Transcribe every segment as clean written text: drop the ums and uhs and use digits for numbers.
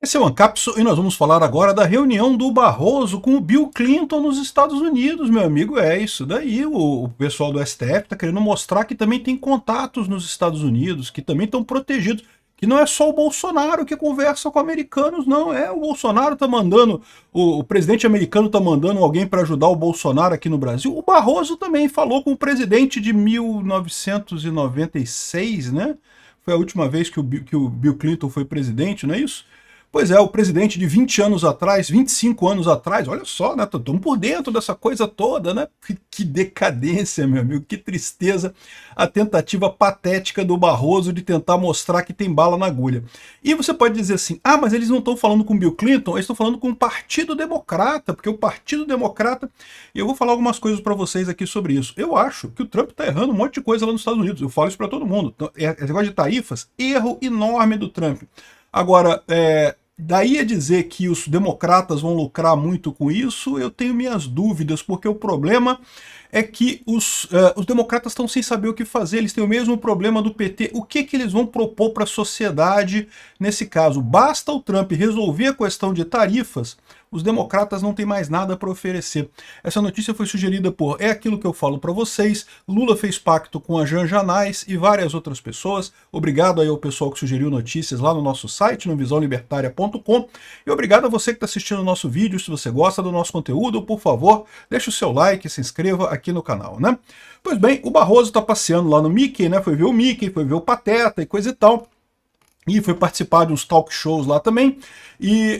Esse é o Ancapso e nós vamos falar agora da reunião do Barroso com o Bill Clinton nos Estados Unidos, meu amigo. É isso daí, o pessoal do STF está querendo mostrar que também tem contatos nos Estados Unidos, que também estão protegidos, que não é só o Bolsonaro que conversa com americanos, não. O Bolsonaro está mandando, o presidente americano está mandando alguém para ajudar o Bolsonaro aqui no Brasil. O Barroso também falou com o presidente de 1996, né? Foi a última vez que o Bill Clinton foi presidente, não é isso? Pois é, o presidente de 20 anos atrás, 25 anos atrás, olha só, né? Estamos por dentro dessa coisa toda, né? Que decadência, meu amigo, que tristeza. A tentativa patética do Barroso de tentar mostrar que tem bala na agulha. E você pode dizer assim, mas eles não estão falando com Bill Clinton, eles estão falando com o Partido Democrata, porque o Partido Democrata, e eu vou falar algumas coisas para vocês aqui sobre isso. Eu acho que o Trump está errando um monte de coisa lá nos Estados Unidos, eu falo isso para todo mundo. Esse negócio de tarifas, erro enorme do Trump. Agora, daí a dizer que os democratas vão lucrar muito com isso, eu tenho minhas dúvidas, porque o problema é que os democratas estão sem saber o que fazer, eles têm o mesmo problema do PT. O que eles vão propor para a sociedade nesse caso? Basta o Trump resolver a questão de tarifas, os democratas não têm mais nada para oferecer. Essa notícia foi sugerida por É Aquilo Que Eu Falo Para Vocês, Lula fez pacto com a Jan Janais e várias outras pessoas. Obrigado aí ao pessoal que sugeriu notícias lá no nosso site, no visãolibertaria.com. E obrigado a você que está assistindo o nosso vídeo. Se você gosta do nosso conteúdo, por favor, deixe o seu like e se inscreva aqui no canal, né? Pois bem, o Barroso está passeando lá no Mickey, né? Foi ver o Mickey, foi ver o Pateta e coisa e tal. E foi participar de uns talk shows lá também. E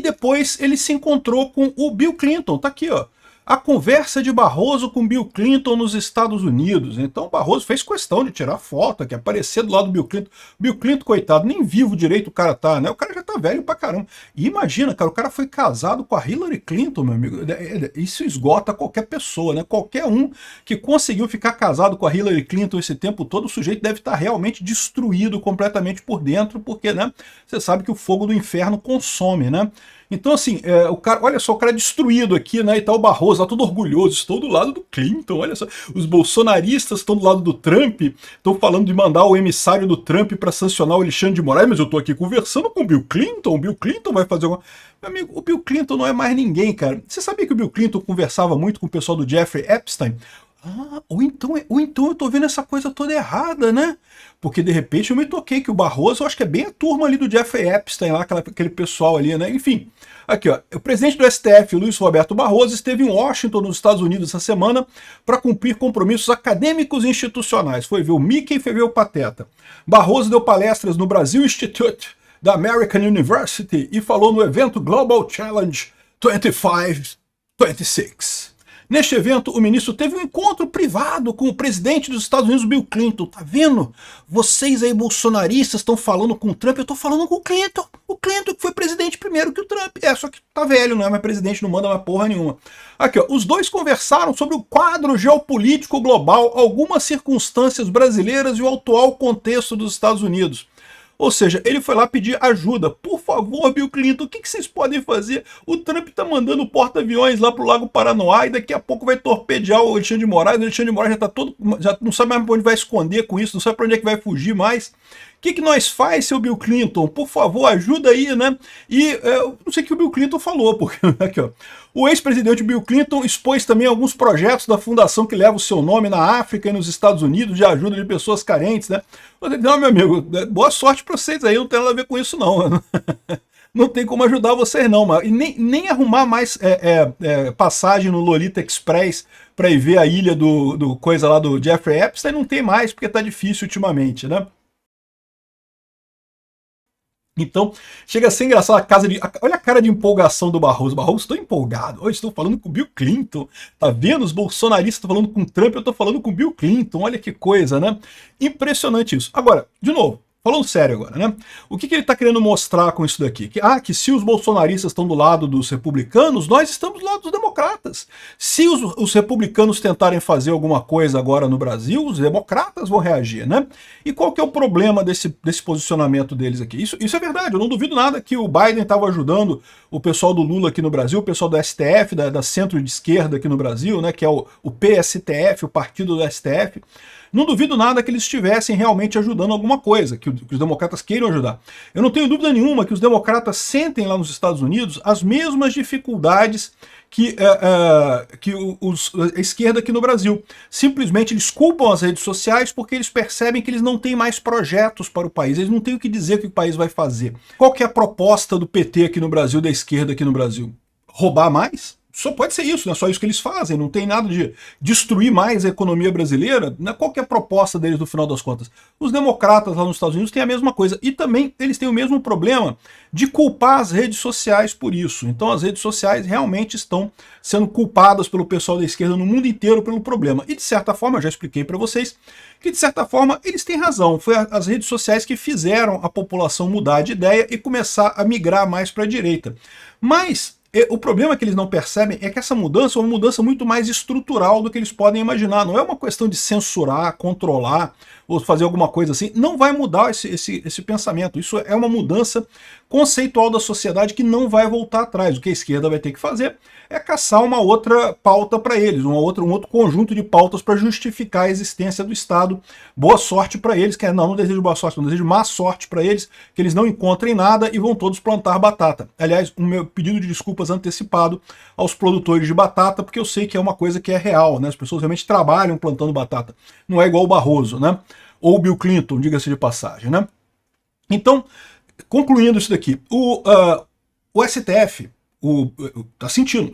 depois ele se encontrou com o Bill Clinton. Tá aqui, ó. A conversa de Barroso com Bill Clinton nos Estados Unidos. Então Barroso fez questão de tirar foto aqui, aparecer do lado do Bill Clinton. Bill Clinton, coitado, nem vivo direito o cara tá, né? O cara já tá velho pra caramba. E imagina, cara, o cara foi casado com a Hillary Clinton, meu amigo. Isso esgota qualquer pessoa, né? Qualquer um que conseguiu ficar casado com a Hillary Clinton esse tempo todo, o sujeito deve estar realmente destruído completamente por dentro, porque, né? Você sabe que o fogo do inferno consome, né? Então, assim, o cara, olha só, o cara é destruído aqui, né? E tá o Barroso lá todo orgulhoso. Estou do lado do Clinton, olha só. Os bolsonaristas estão do lado do Trump, estão falando de mandar o emissário do Trump para sancionar o Alexandre de Moraes, mas eu tô aqui conversando com o Bill Clinton. O Bill Clinton vai fazer alguma. Meu amigo, o Bill Clinton não é mais ninguém, cara. Você sabia que o Bill Clinton conversava muito com o pessoal do Jeffrey Epstein? Ou então eu tô vendo essa coisa toda errada, né? Porque de repente eu me toquei que o Barroso, eu acho que é bem a turma ali do Jeffrey Epstein, lá, aquele pessoal ali, né? Enfim, aqui ó, o presidente do STF, Luiz Roberto Barroso, esteve em Washington, nos Estados Unidos, essa semana, para cumprir compromissos acadêmicos e institucionais. Foi ver o Mickey e foi ver o Pateta. Barroso deu palestras no Brasil Institute da American University e falou no evento Global Challenge 25-26. Neste evento, o ministro teve um encontro privado com o presidente dos Estados Unidos, Bill Clinton. Tá vendo? Vocês aí, bolsonaristas, estão falando com o Trump, eu tô falando com o Clinton. O Clinton que foi presidente primeiro que o Trump. Só que tá velho, não é mais presidente, não manda mais porra nenhuma. Aqui, ó, os dois conversaram sobre o quadro geopolítico global, algumas circunstâncias brasileiras e o atual contexto dos Estados Unidos. Ou seja, ele foi lá pedir ajuda. Por favor, Bill Clinton, o que vocês podem fazer? O Trump tá mandando porta-aviões lá pro Lago Paranoá e daqui a pouco vai torpedear o Alexandre de Moraes. O Alexandre de Moraes já tá todo, já não sabe mais pra onde vai esconder com isso, não sabe pra onde é que vai fugir mais. O que nós faz, seu Bill Clinton? Por favor, ajuda aí, né? E eu não sei o que o Bill Clinton falou, porque aqui, ó, o ex-presidente Bill Clinton expôs também alguns projetos da fundação que leva o seu nome na África e nos Estados Unidos de ajuda de pessoas carentes, né? Não, meu amigo, boa sorte para vocês aí, não tem nada a ver com isso não. Não tem como ajudar vocês não, mas, e nem arrumar mais passagem no Lolita Express para ir ver a ilha do coisa lá do Jeffrey Epstein, não tem mais, porque tá difícil ultimamente, né? Então, chega a ser engraçado olha a cara de empolgação do Barroso. Barroso, estou empolgado. Hoje estou falando com o Bill Clinton. Tá vendo? Os bolsonaristas estão falando com o Trump, eu estou falando com o Bill Clinton. Olha que coisa, né? Impressionante isso. Agora, de novo, falando sério agora, né? O que ele está querendo mostrar com isso daqui? Que se os bolsonaristas estão do lado dos republicanos, nós estamos do lado dos democratas. Se os republicanos tentarem fazer alguma coisa agora no Brasil, os democratas vão reagir, né? E qual que é o problema desse posicionamento deles aqui? Isso é verdade, eu não duvido nada que o Biden estava ajudando o pessoal do Lula aqui no Brasil, o pessoal do STF, da centro de esquerda aqui no Brasil, né? Que é o PSTF, o partido do STF. Não duvido nada que eles estivessem realmente ajudando alguma coisa, que os democratas queiram ajudar. Eu não tenho dúvida nenhuma que os democratas sentem lá nos Estados Unidos as mesmas dificuldades que a esquerda aqui no Brasil. Simplesmente eles culpam as redes sociais porque eles percebem que eles não têm mais projetos para o país, eles não têm o que dizer que o país vai fazer. Qual que é a proposta do PT aqui no Brasil, da esquerda aqui no Brasil? Roubar mais? Só pode ser isso, não é só isso que eles fazem, não tem nada de destruir mais a economia brasileira. Qual que é a proposta deles no final das contas? Os democratas lá nos Estados Unidos têm a mesma coisa, e também eles têm o mesmo problema de culpar as redes sociais por isso. Então as redes sociais realmente estão sendo culpadas pelo pessoal da esquerda no mundo inteiro pelo problema. E de certa forma, eu já expliquei para vocês, que de certa forma eles têm razão. Foi as redes sociais que fizeram a população mudar de ideia e começar a migrar mais para a direita. Mas o problema que eles não percebem é que essa mudança é uma mudança muito mais estrutural do que eles podem imaginar. Não é uma questão de censurar, controlar ou fazer alguma coisa assim. Não vai mudar esse pensamento. Isso é uma mudança conceitual da sociedade que não vai voltar atrás. O que a esquerda vai ter que fazer é caçar uma outra pauta para eles, um outro conjunto de pautas para justificar a existência do Estado. Boa sorte para eles, não desejo boa sorte, não desejo má sorte para eles, que eles não encontrem nada e vão todos plantar batata. Aliás, o meu pedido de desculpas antecipado aos produtores de batata, porque eu sei que é uma coisa que é real, né? As pessoas realmente trabalham plantando batata. Não é igual o Barroso, né? Ou o Bill Clinton, diga-se de passagem, né? Então, concluindo isso daqui, o STF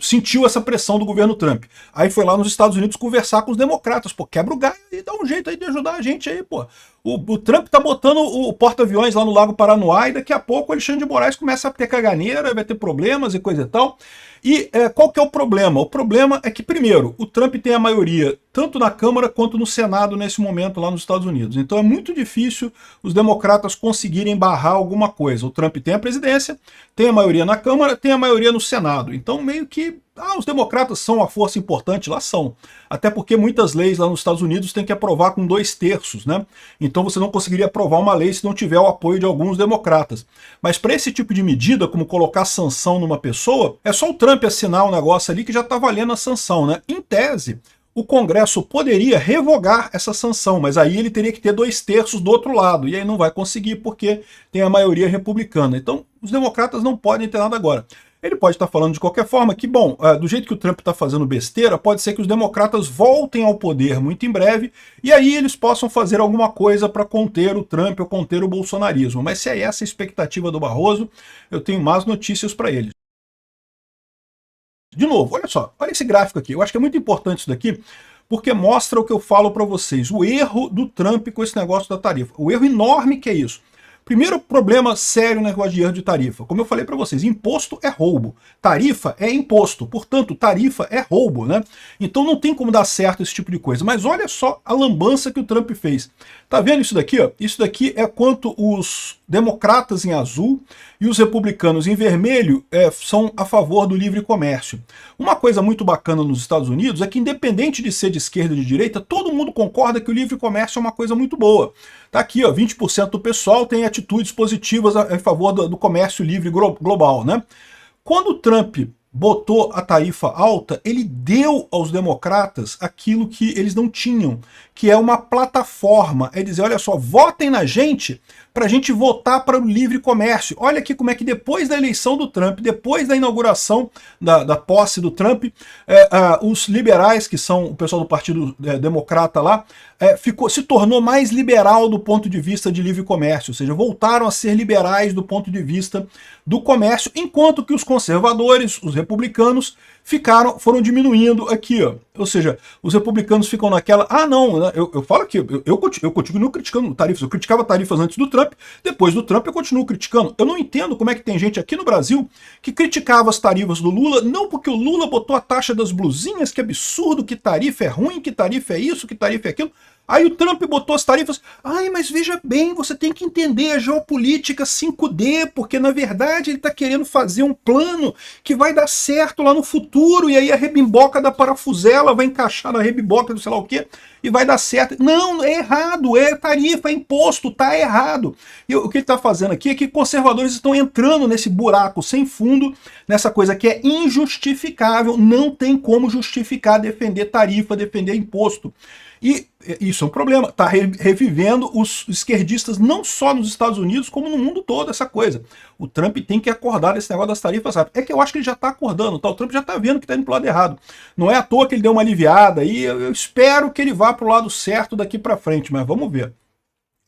sentiu essa pressão do governo Trump. Aí foi lá nos Estados Unidos conversar com os democratas. Pô, quebra o galho e dá um jeito aí de ajudar a gente aí, pô. O Trump tá botando o porta-aviões lá no Lago Paranoá e daqui a pouco o Alexandre de Moraes começa a ter caganeira, vai ter problemas e coisa e tal. E qual que é o problema? O problema é que, primeiro, o Trump tem a maioria tanto na Câmara quanto no Senado nesse momento lá nos Estados Unidos. Então é muito difícil os democratas conseguirem barrar alguma coisa. O Trump tem a presidência, tem a maioria na Câmara, tem a maioria no Senado. Então meio que os democratas são a força importante, lá são. Até porque muitas leis lá nos Estados Unidos têm que aprovar com 2/3, né? Então você não conseguiria aprovar uma lei se não tiver o apoio de alguns democratas. Mas para esse tipo de medida, como colocar sanção numa pessoa, é só o Trump assinar um negócio ali que já está valendo a sanção, né? Em tese, o Congresso poderia revogar essa sanção, mas aí ele teria que ter 2/3 do outro lado, e aí não vai conseguir porque tem a maioria republicana. Então os democratas não podem ter nada agora. Ele pode estar falando de qualquer forma que, bom, do jeito que o Trump está fazendo besteira, pode ser que os democratas voltem ao poder muito em breve e aí eles possam fazer alguma coisa para conter o Trump ou conter o bolsonarismo. Mas se é essa a expectativa do Barroso, eu tenho más notícias para eles. De novo, olha só, olha esse gráfico aqui. Eu acho que é muito importante isso daqui, porque mostra o que eu falo para vocês, o erro do Trump com esse negócio da tarifa. O erro enorme que é isso. Primeiro problema sério no negócio de erro de tarifa. Como eu falei para vocês, imposto é roubo. Tarifa é imposto. Portanto, tarifa é roubo, né? Então não tem como dar certo esse tipo de coisa. Mas olha só a lambança que o Trump fez. Tá vendo isso daqui? Ó? Isso daqui é quanto os democratas em azul e os republicanos em vermelho são a favor do livre comércio. Uma coisa muito bacana nos Estados Unidos é que, independente de ser de esquerda ou de direita, todo mundo concorda que o livre comércio é uma coisa muito boa. Tá aqui, ó, 20% do pessoal tem atitudes positivas a favor do comércio livre global, né? Quando o Trump botou a tarifa alta, ele deu aos democratas aquilo que eles não tinham, que é uma plataforma. É dizer, olha só, votem na gente para a gente votar para o livre comércio. Olha aqui como é que depois da eleição do Trump, depois da inauguração da posse do Trump, os liberais, que são o pessoal do Partido Democrata lá, se tornou mais liberal do ponto de vista de livre comércio, ou seja, voltaram a ser liberais do ponto de vista do comércio, enquanto que os conservadores, os republicanos, foram diminuindo aqui, ó. Ou seja, os republicanos ficam naquela, não, né? Eu falo aqui, eu continuo criticando tarifas, eu criticava tarifas antes do Trump, depois do Trump eu continuo criticando. Eu não entendo como é que tem gente aqui no Brasil que criticava as tarifas do Lula, não porque o Lula botou a taxa das blusinhas, que absurdo, que tarifa é ruim, que tarifa é isso, que tarifa é aquilo. Aí o Trump botou as tarifas, mas veja bem, você tem que entender a geopolítica 5D, porque na verdade ele está querendo fazer um plano que vai dar certo lá no futuro, e aí a rebimboca da parafusela vai encaixar na rebimboca do sei lá o quê, e vai dar certo. Não, é errado, é tarifa, é imposto, tá errado. E o que ele está fazendo aqui é que conservadores estão entrando nesse buraco sem fundo, nessa coisa que é injustificável, não tem como justificar defender tarifa, defender imposto. E isso é um problema, está revivendo os esquerdistas não só nos Estados Unidos, como no mundo todo, essa coisa. O Trump tem que acordar desse negócio das tarifas, sabe? É que eu acho que ele já está acordando, tá? O Trump já está vendo que está indo para o lado errado. Não é à toa que ele deu uma aliviada, e eu espero que ele vá para o lado certo daqui para frente, mas vamos ver.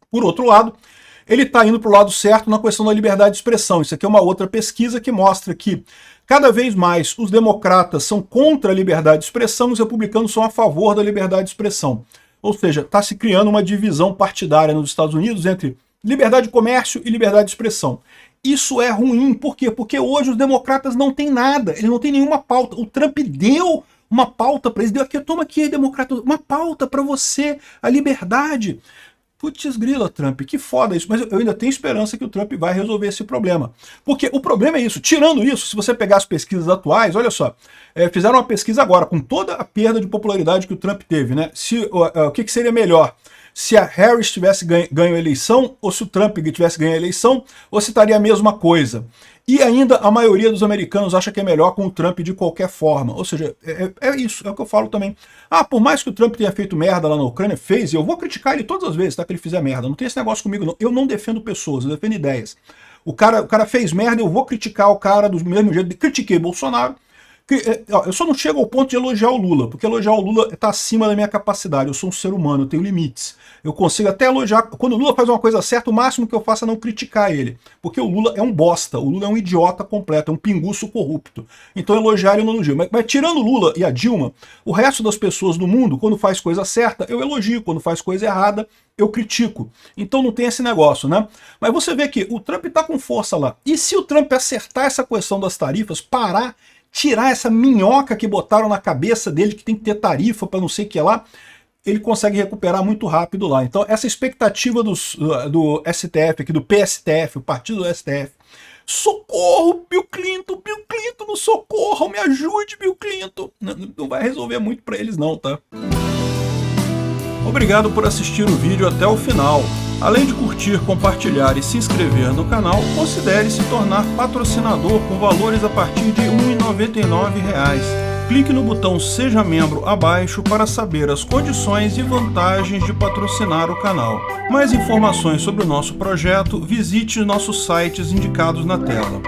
Por outro lado, ele está indo para o lado certo na questão da liberdade de expressão. Isso aqui é uma outra pesquisa que mostra que cada vez mais os democratas são contra a liberdade de expressão e os republicanos são a favor da liberdade de expressão. Ou seja, está se criando uma divisão partidária nos Estados Unidos entre liberdade de comércio e liberdade de expressão. Isso é ruim. Por quê? Porque hoje os democratas não têm nada, eles não têm nenhuma pauta. O Trump deu uma pauta para eles, deu aqui, toma aqui, democrata, uma pauta para você, a liberdade. Putz grila, Trump, que foda isso. Mas eu ainda tenho esperança que o Trump vai resolver esse problema. Porque o problema é isso. Tirando isso, se você pegar as pesquisas atuais, olha só, fizeram uma pesquisa agora, com toda a perda de popularidade que o Trump teve, né? O que seria melhor? Se a Harris tivesse ganho a eleição, ou se o Trump tivesse ganho a eleição, ou se estaria a mesma coisa. E ainda a maioria dos americanos acha que é melhor com o Trump de qualquer forma. Ou seja, é isso, é o que eu falo também. Ah, por mais que o Trump tenha feito merda lá na Ucrânia, fez, e eu vou criticar ele todas as vezes, tá, que ele fizer merda. Não tem esse negócio comigo, não. Eu não defendo pessoas, eu defendo ideias. O cara fez merda, eu vou criticar o cara do mesmo jeito. Critiquei Bolsonaro. Eu só não chego ao ponto de elogiar o Lula, porque elogiar o Lula está acima da minha capacidade. Eu sou um ser humano, eu tenho limites. Eu consigo até elogiar. Quando o Lula faz uma coisa certa, o máximo que eu faço é não criticar ele. Porque o Lula é um bosta, o Lula é um idiota completo, é um pinguço corrupto. Então elogiar eu não elogio. Mas tirando o Lula e a Dilma, o resto das pessoas do mundo, quando faz coisa certa, eu elogio. Quando faz coisa errada, eu critico. Então não tem esse negócio, né? Mas você vê que o Trump está com força lá. E se o Trump acertar essa questão das tarifas, parar, tirar essa minhoca que botaram na cabeça dele, que tem que ter tarifa para não sei o que lá, ele consegue recuperar muito rápido lá. Então essa expectativa do STF, aqui do PSTF, o partido do STF, socorro, Bill Clinton, no socorro, me ajude, Bill Clinton. Não vai resolver muito para eles não, tá? Obrigado por assistir o vídeo até o final. Além de curtir, compartilhar e se inscrever no canal, considere se tornar patrocinador com valores a partir de R$ 1,99. Clique no botão Seja Membro abaixo para saber as condições e vantagens de patrocinar o canal. Mais informações sobre o nosso projeto, visite nossos sites indicados na tela.